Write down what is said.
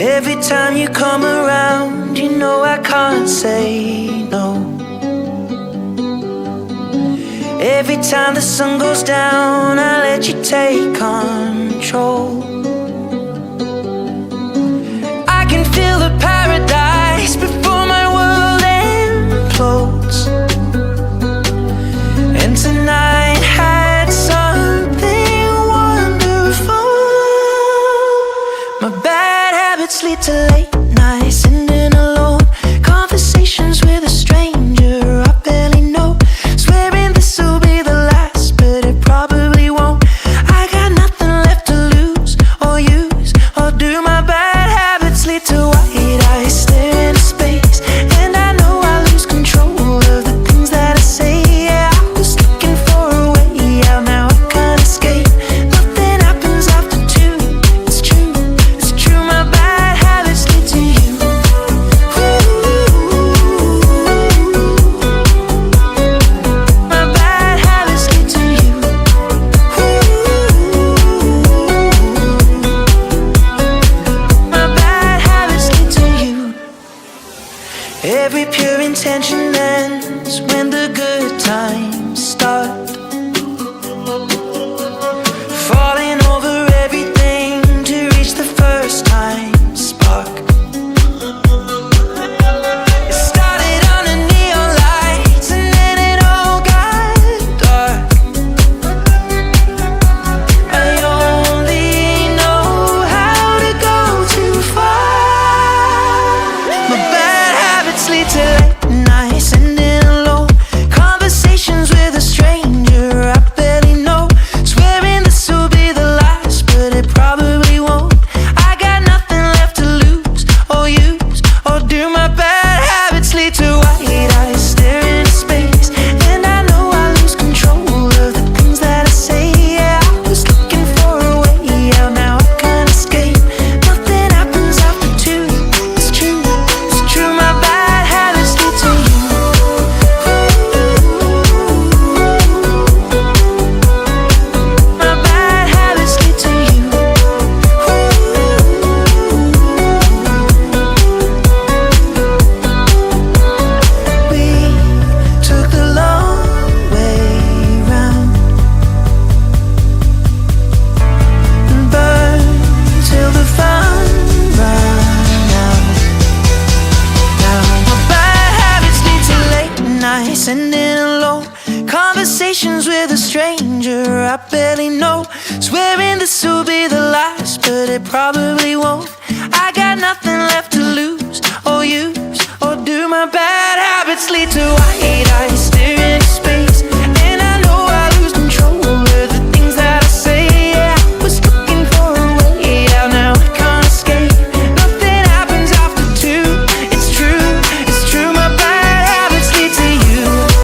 Every time you come around, you know I can't say no. Every time the sun goes down, I let you take control. I can feel the paradise before my world implodes. And tonight had something wonderful. My bad habits lead to late nights, sitting alone, conversations with a stranger I barely know, swearing this will be the last, but it probably won't. I got nothing left to lose or use or do. My bad habits lead to white eyes staring into space, and I know I lose control of the things that I say. Yeah, I was looking for a way out, now I can't escape. Nothing happens after two. It's true, it's true. My bad habits lead to you. My bad habits lead to you. My bad habits lead to you. Every pure intention ends when the good times start. Falling over everything to reach the first time spark. It started under neon lights and then it all got dark. I only know how to go too far. My bad habits lead to late nights, sitting alone, conversations with a stranger I barely know, swearing this will be the last, but it probably won't. I got nothing left to lose or use or do. My bad habits lead to white eyes staring into space, and I know I lose control of the things that I say. Yeah, I was looking for a way out, now I can't escape. Nothing happens after two. It's true, it's true. My bad habits lead to you. My bad habits lead to you. We took the long way round and burned till the fun ran out. Now my bad habits lead to late nights, sitting alone, conversations with a stranger I barely know, swearing this will be the last, but it probably won't. I got nothing left to lose or use or do. My bad habits lead to white eyes